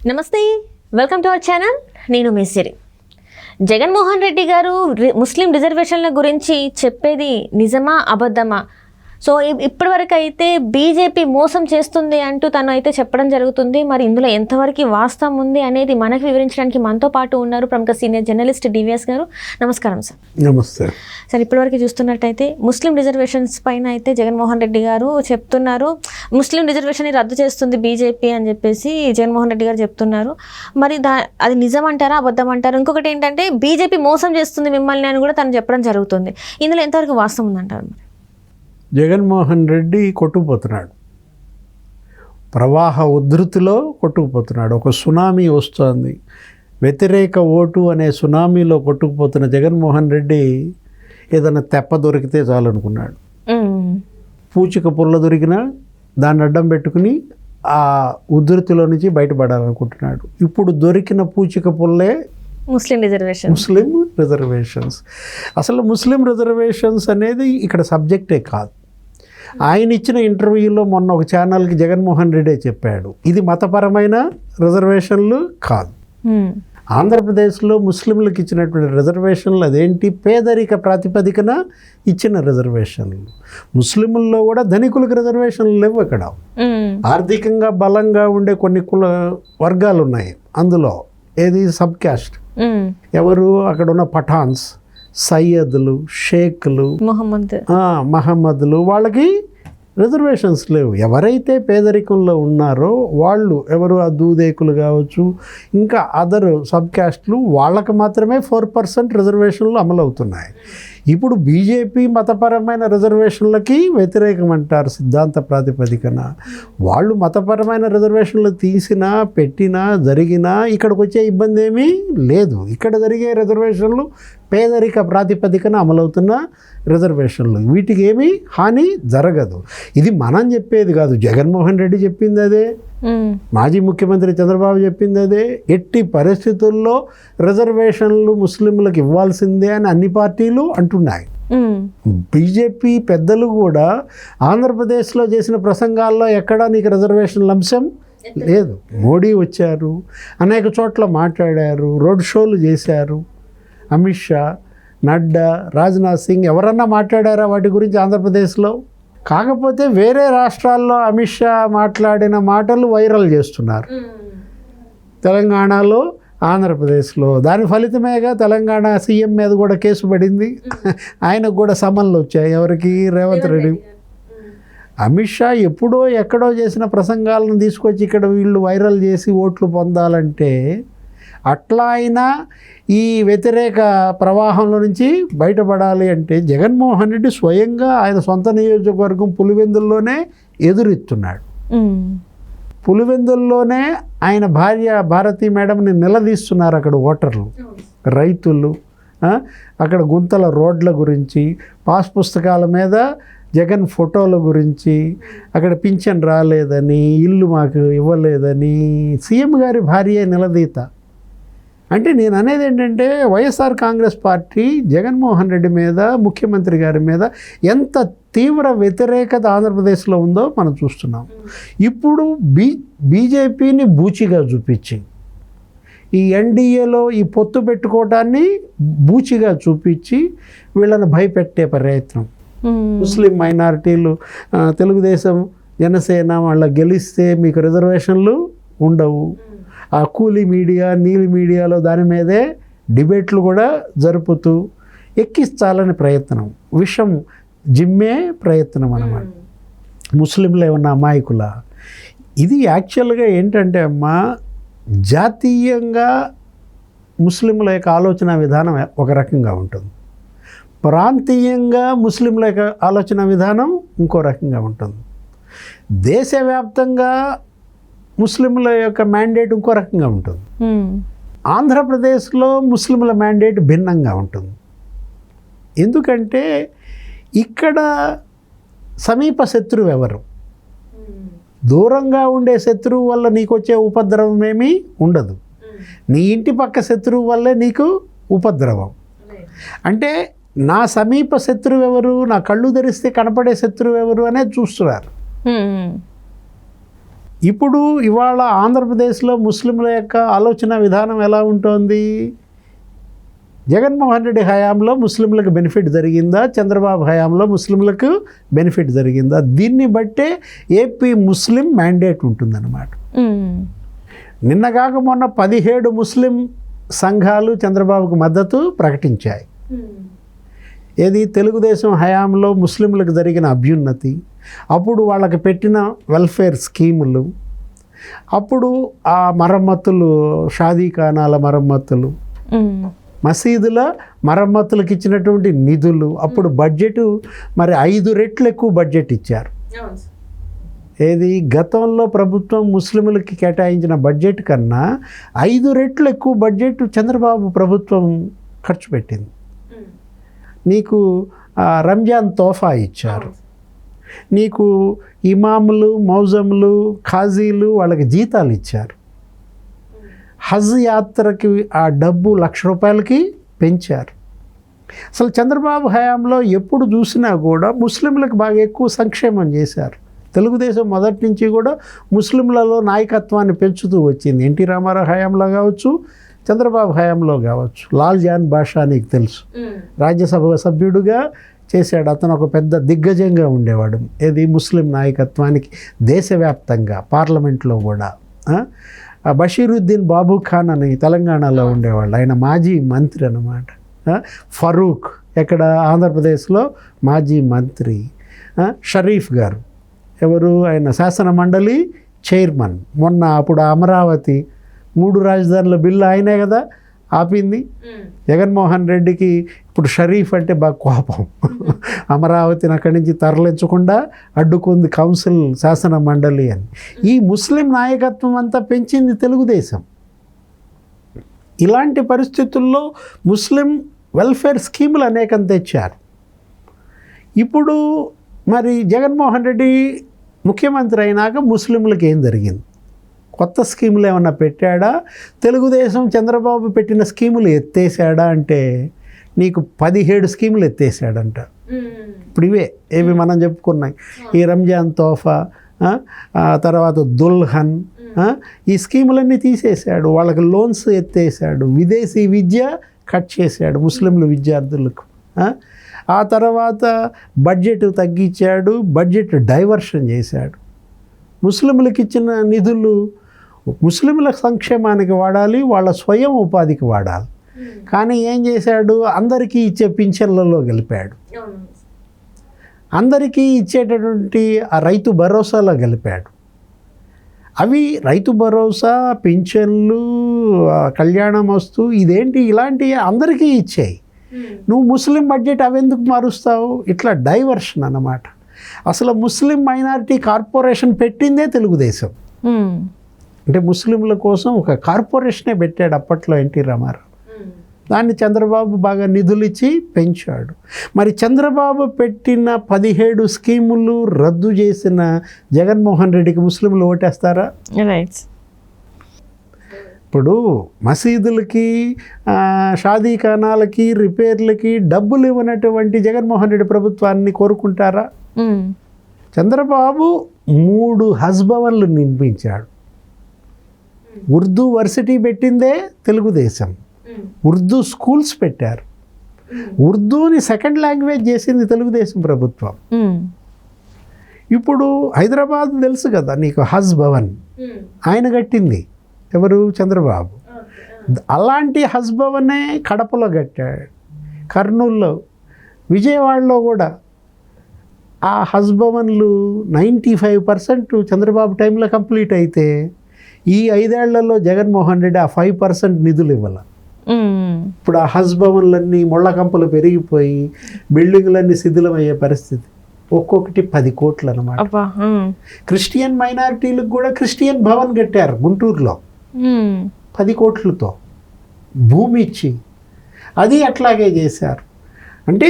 నమస్తే, welcome to our channel. నేను మీ సిరి. జగన్మోహన్ రెడ్డి గారు ముస్లిం రిజర్వేషన్ల గురించి చెప్పేది నిజమా అబద్ధమా? సో ఇప్పటివరకు అయితే బీజేపీ మోసం చేస్తుంది అంటూ తను అయితే చెప్పడం జరుగుతుంది. మరి ఇందులో ఎంతవరకు వాస్తవం ఉంది అనేది మనకు వివరించడానికి మనతో పాటు ఉన్నారు ప్రముఖ సీనియర్ జర్నలిస్ట్ డివిఎస్ గారు. నమస్కారం సార్. నమస్తే సార్. ఇప్పటివరకు చూస్తున్నట్టయితే ముస్లిం రిజర్వేషన్స్ పైన అయితే జగన్మోహన్ రెడ్డి గారు చెప్తున్నారు, ముస్లిం రిజర్వేషన్ రద్దు చేస్తుంది బీజేపీ అని చెప్పేసి జగన్మోహన్ రెడ్డి గారు చెప్తున్నారు. మరి అది నిజం అంటారా అబద్ధం అంటారా? ఇంకొకటి ఏంటంటే బీజేపీ మోసం చేస్తుంది మిమ్మల్ని అని కూడా తను చెప్పడం జరుగుతుంది. ఇందులో ఎంతవరకు వాస్తవం ఉందంటారు? జగన్మోహన్ రెడ్డి కొట్టుకుపోతున్నాడు, ప్రవాహ ఉధృతిలో కొట్టుకుపోతున్నాడు. ఒక సునామీ వస్తోంది, వ్యతిరేక ఓటు అనే సునామీలో కొట్టుకుపోతున్న జగన్మోహన్ రెడ్డి ఏదైనా తెప్ప దొరికితే చాలనుకున్నాడు. పూచిక పుల్ల దొరికినా దాన్ని అడ్డం పెట్టుకుని ఆ ఉధృతిలో నుంచి బయటపడాలనుకుంటున్నాడు. ఇప్పుడు దొరికిన పూచిక పుల్లే ముస్లిం రిజర్వేషన్స్. అసలు ముస్లిం రిజర్వేషన్స్ అనేది ఇక్కడ సబ్జెక్టే కాదు. ఆయన ఇచ్చిన ఇంటర్వ్యూలో మొన్న ఒక ఛానల్కి జగన్మోహన్ రెడ్డి చెప్పాడు, ఇది మతపరమైన రిజర్వేషన్లు కాదు. ఆంధ్రప్రదేశ్లో ముస్లింలకు ఇచ్చినటువంటి రిజర్వేషన్లు అదేంటి? పేదరిక ప్రాతిపదికన ఇచ్చిన రిజర్వేషన్లు. ముస్లింల్లో కూడా ధనికులకు రిజర్వేషన్లు లేవు. ఇక్కడ ఆర్థికంగా బలంగా ఉండే కొన్ని కుల వర్గాలు ఉన్నాయి. అందులో ఏది సబ్ క్యాస్ట్, ఎవరు అక్కడ ఉన్న పఠాన్స్, సయ్యద్లు, షేక్లు, మహమ్మద్లు, వాళ్ళకి రిజర్వేషన్స్ లేవు. ఎవరైతే పేదరికంలో ఉన్నారో వాళ్ళు, ఎవరు ఆ దూదేకులు కావచ్చు, ఇంకా అదర్ సబ్ క్యాస్ట్లు, వాళ్ళకి మాత్రమే 4% రిజర్వేషన్లు అమలవుతున్నాయి. ఇప్పుడు బీజేపీ మతపరమైన రిజర్వేషన్లకి వ్యతిరేకం అంటారు సిద్ధాంత ప్రాతిపదికన. వాళ్ళు మతపరమైన రిజర్వేషన్లు తీసినా పెట్టినా జరిగినా ఇక్కడికి వచ్చే ఇబ్బంది ఏమీ లేదు. ఇక్కడ జరిగే రిజర్వేషన్లు పేదరిక ప్రాతిపదికన అమలవుతున్న రిజర్వేషన్లు, వీటికి ఏమీ హాని జరగదు. ఇది మనం చెప్పేది కాదు, జగన్మోహన్ రెడ్డి చెప్పింది అదే, మాజీ ముఖ్యమంత్రి చంద్రబాబు చెప్పింది అదే. ఎట్టి పరిస్థితుల్లో రిజర్వేషన్లు ముస్లింలకు ఇవ్వాల్సిందే అని అన్ని పార్టీలు అంటున్నాయి. బీజేపీ పెద్దలు కూడా ఆంధ్రప్రదేశ్లో చేసిన ప్రసంగాల్లో ఎక్కడా నీకు రిజర్వేషన్ల అంశం లేదు. మోడీ వచ్చారు, అనేక చోట్ల మాట్లాడారు, రోడ్ షోలు చేశారు. అమిత్ షా, నడ్డా, రాజ్నాథ్ సింగ్ ఎవరన్నా మాట్లాడారా వాటి గురించి ఆంధ్రప్రదేశ్లో? కాకపోతే వేరే రాష్ట్రాల్లో అమిత్ షా మాట్లాడిన మాటలు వైరల్ చేస్తున్నారు. తెలంగాణలో, ఆంధ్రప్రదేశ్లో దాని ఫలితమేగా తెలంగాణ సీఎం మీద కూడా కేసు పడింది. ఆయనకు కూడా సమన్లు వచ్చాయి. ఎవరికి? రేవంత్ రెడ్డి. అమిత్ షా ఎప్పుడో ఎక్కడో చేసిన ప్రసంగాలను తీసుకొచ్చి ఇక్కడ వీళ్ళు వైరల్ చేసి ఓట్లు పొందాలంటే, అట్లా అయినా ఈ వ్యతిరేక ప్రవాహంలో నుంచి బయటపడాలి అంటే జగన్మోహన్ రెడ్డి స్వయంగా ఆయన సొంత నియోజకవర్గం పులివెందుల్లోనే ఎదురెత్తున్నాడు. పులివెందుల్లోనే ఆయన భార్య భారతీ మేడంని నిలదీస్తున్నారు అక్కడ ఓటర్లు, రైతులు. అక్కడ గుంతల రోడ్ల గురించి, పాస్ పుస్తకాల మీద జగన్ ఫోటోల గురించి, అక్కడ పింఛన్ రాలేదని, ఇల్లు మాకు ఇవ్వలేదని సీఎం గారి భార్య నిలదీత. అంటే నేను అనేది ఏంటంటే, వైఎస్ఆర్ కాంగ్రెస్ పార్టీ జగన్మోహన్ రెడ్డి మీద, ముఖ్యమంత్రి గారి మీద ఎంత తీవ్ర వ్యతిరేకత ఆంధ్రప్రదేశ్లో ఉందో మనం చూస్తున్నాం. ఇప్పుడు బీజేపీని బూచిగా చూపించి, ఈ ఎన్డీఏలో ఈ పొత్తు పెట్టుకోవటాన్ని బూచిగా చూపించి వీళ్ళని భయపెట్టే ప్రయత్నం. ముస్లిం మైనారిటీలు, తెలుగుదేశం, జనసేన వాళ్ళ గెలిస్తే మీకు రిజర్వేషన్లు ఉండవు. ఆ కూలీ మీడియా, నీలి మీడియాలో దాని మీదే డిబేట్లు కూడా జరుపుతూ ఎక్కించాలని ప్రయత్నం, విషం జిమ్మే ప్రయత్నం అన్నమాట. ముస్లింలు ఏమన్నా అమాయకుల? ఇది యాక్చువల్గా ఏంటంటే అమ్మా, జాతీయంగా ముస్లింల యొక్క ఆలోచన విధానం ఒక రకంగా ఉంటుంది, ప్రాంతీయంగా ముస్లింల యొక్క ఆలోచన విధానం ఇంకో రకంగా ఉంటుంది, దేశవ్యాప్తంగా ముస్లింల యొక్క మ్యాండేట్ ఇంకో రకంగా ఉంటుంది. ఆంధ్రప్రదేశ్లో ముస్లింల మ్యాండేట్ భిన్నంగా ఉంటుంది. ఎందుకంటే ఇక్కడ సమీప శత్రువు ఎవరు? దూరంగా ఉండే శత్రువు వల్ల నీకు వచ్చే ఉపద్రవం ఏమీ ఉండదు. నీ ఇంటి పక్క శత్రువు వల్లే నీకు ఉపద్రవం. అంటే నా సమీప శత్రువు ఎవరు, నా కళ్ళు తెరిస్తే కనపడే శత్రువు ఎవరు అనేది చూస్తున్నారు. ఇప్పుడు ఇవాళ ఆంధ్రప్రదేశ్లో ముస్లింల యొక్క ఆలోచన విధానం ఎలా ఉంటుంది? జగన్మోహన్ రెడ్డి హయాంలో ముస్లింలకు బెనిఫిట్ జరిగిందా, చంద్రబాబు హయాంలో ముస్లింలకు బెనిఫిట్ జరిగిందా? దీన్ని బట్టే ఏపీ ముస్లిం మ్యాండేట్ ఉంటుందన్నమాట. నిన్నగాక మొన్న 17 ముస్లిం సంఘాలు చంద్రబాబుకు మద్దతు ప్రకటించాయి. ఏది తెలుగుదేశం హయాంలో ముస్లింలకు జరిగిన అభ్యున్నతి, అప్పుడు వాళ్ళకి పెట్టిన వెల్ఫేర్ స్కీములు, అప్పుడు ఆ మరమ్మతులు, షాదీఖానాల మరమ్మతులు, మసీదుల మరమ్మతులకు ఇచ్చినటువంటి నిధులు, అప్పుడు బడ్జెట్ మరి 5 రెట్లు ఎక్కువ బడ్జెట్ ఇచ్చారు. ఏది గతంలో ప్రభుత్వం ముస్లింలకి కేటాయించిన బడ్జెట్ కన్నా 5 రెట్లు ఎక్కువ బడ్జెట్ చంద్రబాబు ప్రభుత్వం ఖర్చు పెట్టింది. నీకు రంజాన్ తోఫా ఇచ్చారు, నీకు ఇమాములు, మౌజములు, ఖాజీలు వాళ్ళకి జీతాలు ఇచ్చారు, హజ్ యాత్రకి ఆ డబ్బు 1,00,000 రూపాయలకి పెంచారు. అసలు చంద్రబాబు హయాంలో ఎప్పుడు చూసినా కూడా ముస్లింలకు బాగా ఎక్కువ సంక్షేమం చేశారు. తెలుగుదేశం మొదటి నుంచి కూడా ముస్లింలలో నాయకత్వాన్ని పెంచుతూ వచ్చింది. ఎన్టీ రామారావు హయాంలో కావచ్చు, చంద్రబాబు హయాంలో కావచ్చు. లాల్ జాన్ బాషా నీకు తెలుసు, రాజ్యసభ సభ్యుడిగా చేశాడు. అతను ఒక పెద్ద దిగ్గజంగా ఉండేవాడు ఏది ముస్లిం నాయకత్వానికి దేశవ్యాప్తంగా, పార్లమెంట్లో కూడా. బషీరుద్దీన్ బాబు ఖాన్ అని తెలంగాణలో ఉండేవాళ్ళు, ఆయన మాజీ మంత్రి అన్నమాట. ఫరూక్ ఎక్కడ ఆంధ్రప్రదేశ్లో మాజీ మంత్రి. షరీఫ్ గారు ఎవరు, ఆయన శాసన మండలి చైర్మన్. మొన్న అప్పుడు అమరావతి 3 రాజధానుల బిల్లు ఆయనే కదా ఆపింది. జగన్మోహన్ రెడ్డికి ఇప్పుడు షరీఫ్ అంటే బాగా కోపం. అమరావతిని అక్కడి నుంచి తరలించకుండా అడ్డుకుంది కౌన్సిల్, శాసన మండలి అని. ఈ ముస్లిం నాయకత్వం అంతా పెంచింది తెలుగుదేశం. ఇలాంటి పరిస్థితుల్లో ముస్లిం వెల్ఫేర్ స్కీములు అనేకం తెచ్చారు. ఇప్పుడు మరి జగన్మోహన్ రెడ్డి ముఖ్యమంత్రి అయినాక ముస్లింలకు ఏం జరిగింది? కొత్త స్కీములు ఏమన్నా పెట్టాడా? తెలుగుదేశం చంద్రబాబు పెట్టిన స్కీములు ఎత్తేసాడా అంటే నీకు 17 స్కీములు ఎత్తేసాడంట. ఇప్పుడు ఇవే ఏవి మనం చెప్పుకున్నాయి, ఈ రంజాన్ తోఫా, తర్వాత దుల్హన్, ఈ స్కీములన్నీ తీసేశాడు. వాళ్ళకి లోన్స్ ఎత్తేసాడు, విదేశీ విద్య కట్ చేశాడు ముస్లింల విద్యార్థులకు. ఆ తర్వాత బడ్జెట్ తగ్గించాడు, బడ్జెట్ డైవర్షన్ చేశాడు. ముస్లింలకు ఇచ్చిన నిధులు ముస్లింల సంక్షేమానికి వాడాలి, వాళ్ళ స్వయం ఉపాధికి వాడాలి. కానీ ఏం చేశాడు? అందరికీ ఇచ్చే పింఛన్లలో గెలిపాడు, అందరికీ ఇచ్చేటటువంటి ఆ రైతు భరోసాలో గెలిపాడు. అవి రైతు భరోసా, పింఛన్లు, కళ్యాణం వస్తు, ఇదేంటి ఇలాంటి అందరికీ ఇచ్చాయి. నువ్వు ముస్లిం బడ్జెట్ అవెందుకు మారుస్తావు? ఇట్లా డైవర్షన్ అన్నమాట. అసలు ముస్లిం మైనారిటీ కార్పొరేషన్ పెట్టిందే తెలుగుదేశం. అంటే ముస్లింల కోసం ఒక కార్పొరేషనే పెట్టాడు అప్పట్లో ఎన్టీ రామారావు. దాన్ని చంద్రబాబు బాగా నిధులు ఇచ్చి పెంచాడు. మరి చంద్రబాబు పెట్టిన 17 స్కీములు రద్దు చేసిన జగన్మోహన్ రెడ్డికి ముస్లింలు ఓటేస్తారా? రైట్. ఇప్పుడు మసీదులకి, షాదీఖానాలకి, రిపేర్లకి డబ్బులు ఇవ్వనటువంటి జగన్మోహన్ రెడ్డి ప్రభుత్వాన్ని కోరుకుంటారా? చంద్రబాబు 3 హజ్ భవన్లు నిర్మించాడు. ఉర్దూ వర్సిటీ పెట్టిందే తెలుగుదేశం, ఉర్దూ స్కూల్స్ పెట్టారు, ఉర్దూని సెకండ్ లాంగ్వేజ్ చేసింది తెలుగుదేశం ప్రభుత్వం. ఇప్పుడు హైదరాబాద్ తెలుసు కదా నీకు, హజ్ భవన్ ఆయన కట్టింది ఎవరు? చంద్రబాబు. అలాంటి హజ్ భవనే కడపలో కట్టాడు, కర్నూలులో, విజయవాడలో కూడా. ఆ హజ్ భవన్లు 95% చంద్రబాబు టైంలో కంప్లీట్ అయితే ఈ 5 ఏళ్లలో జగన్మోహన్ రెడ్డి ఆ 5% నిధులు ఇవ్వాలి. ఇప్పుడు ఆ హజ్ భవన్లన్నీ ముళ్ళ కంపలు పెరిగిపోయి బిల్డింగ్లన్నీ శిథిలమయ్యే పరిస్థితి. ఒక్కొక్కటి 10 కోట్లు అన్నమాట. క్రిస్టియన్ మైనారిటీలకు కూడా క్రిస్టియన్ భవన్ కట్టారు గుంటూరులో 10 కోట్లతో భూమి ఇచ్చి. అది అట్లాగే చేశారు. అంటే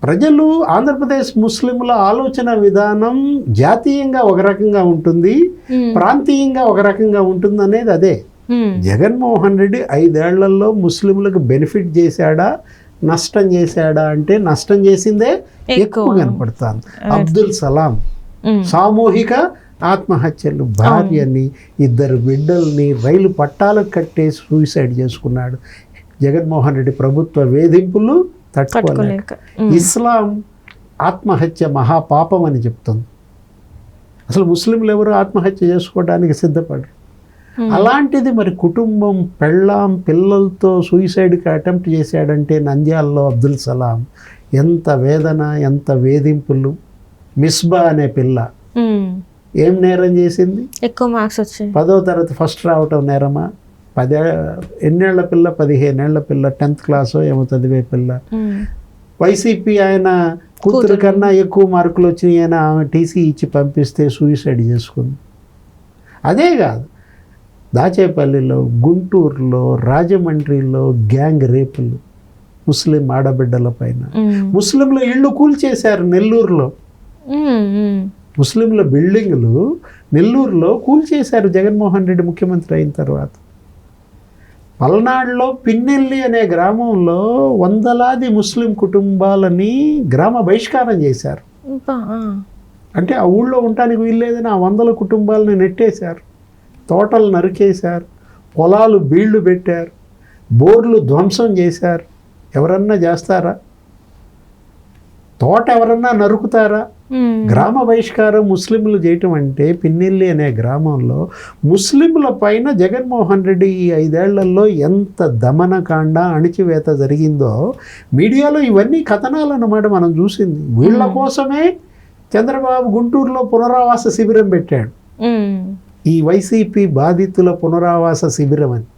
ప్రజలు, ఆంధ్రప్రదేశ్ ముస్లింల ఆలోచన విధానం జాతీయంగా ఒక రకంగా ఉంటుంది, ప్రాంతీయంగా ఒక రకంగా ఉంటుంది అనేది అదే. జగన్మోహన్ రెడ్డి 5 ఏళ్లలో ముస్లింలకు బెనిఫిట్ చేశాడా, నష్టం చేశాడా అంటే నష్టం చేసిందే ఎక్కువ కనపడుతుంది. అబ్దుల్ సలాం సామూహిక ఆత్మహత్యలు, భార్యని, 2 బిడ్డల్ని రైలు పట్టాలకు కట్టేసి సూసైడ్ చేసుకున్నాడు. జగన్మోహన్ రెడ్డి ప్రభుత్వ వేధింపులు తట్టుకోలేక. ఇస్లాం ఆత్మహత్య మహాపాపం అని చెప్తుంది. అసలు ముస్లింలు ఎవరు ఆత్మహత్య చేసుకోవడానికి సిద్ధపడరు. అలాంటిది మరి కుటుంబం, పెళ్ళాం, పిల్లలతో సూసైడ్కి అటెంప్ట్ చేశాడంటే నంద్యాలలో అబ్దుల్ సలాం ఎంత వేదన, ఎంత వేధింపులు. మిస్బా అనే పిల్ల ఏం నేరం చేసింది? ఎక్కువ మార్క్స్ వచ్చాయి. 10వ తరగతి ఫస్ట్ రావటం నేరమా? 10 ఎన్నేళ్ల పిల్ల? 15 ఏళ్ల పిల్ల, 10th క్లాసో ఏమో చదివే పిల్ల. వైసీపీ ఆయన కూతురు కన్నా ఎక్కువ మార్కులు వచ్చినాయి అని ఆమె టీసీ ఇచ్చి పంపిస్తే సూసైడ్ చేసుకుంది. అదే కాదు, దాచేపల్లిలో, గుంటూరులో, రాజమండ్రిలో గ్యాంగ్ రేపులు ముస్లిం ఆడబిడ్డల పైన. ముస్లింల ఇళ్ళు కూల్చేశారు నెల్లూరులో. ముస్లింల బిల్డింగ్లు నెల్లూరులో కూల్చేశారు జగన్మోహన్ రెడ్డి ముఖ్యమంత్రి అయిన తర్వాత. పల్నాడులో పిన్నెల్లి అనే గ్రామంలో వందలాది ముస్లిం కుటుంబాలని గ్రామ బహిష్కారం చేశారు. అంటే ఆ ఊళ్ళో ఉండటానికి వీల్లేదని ఆ 100 కుటుంబాలని నెట్టేశారు. తోటలు నరికేశారు, పొలాలు బీళ్లు పెట్టారు, బోర్లు ధ్వంసం చేశారు. ఎవరన్నా చేస్తారా? తోట ఎవరన్నా నరుకుతారా? గ్రామ బహిష్కారం ముస్లింలు చేయటం అంటే పిన్నెల్లి అనే గ్రామంలో ముస్లింల పైన జగన్మోహన్ రెడ్డి ఈ 5 ఏళ్లలో ఎంత దమనకాండ, అణిచివేత జరిగిందో మీడియాలో ఇవన్నీ కథనాలు అన్నమాట మనం చూసింది. వీళ్ళ కోసమే చంద్రబాబు గుంటూరులో పునరావాస శిబిరం పెట్టాడు. ఈ వైసీపీ బాధితుల పునరావాస శిబిరం అని.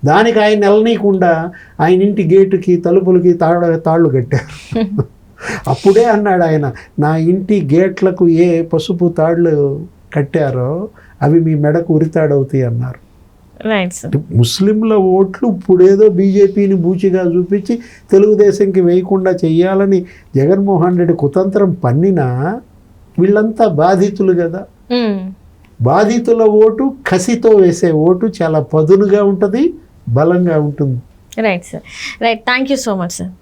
దానికి ఆయన నెలనీయకుండా ఆయన ఇంటి గేటుకి, తలుపులకి తాళ్ళు కట్టారు. అప్పుడే అన్నాడు ఆయన, నా ఇంటి గేట్లకు ఏ పసుపు తాళ్ళు కట్టారో అవి మీ మెడకు ఉరితాడవుతాయి అన్నారు. ముస్లింల ఓట్లు ఇప్పుడేదో బీజేపీని బూచిగా చూపించి తెలుగుదేశంకి వేయకుండా చెయ్యాలని జగన్మోహన్ రెడ్డి కుతంత్రం పన్నినా వీళ్ళంతా బాధితులు కదా. బాధితుల ఓటు, కసితో వేసే ఓటు చాలా పదునుగా ఉంటుంది, బలంగా ఉంటుంది. Right sir, right. Thank you so much sir.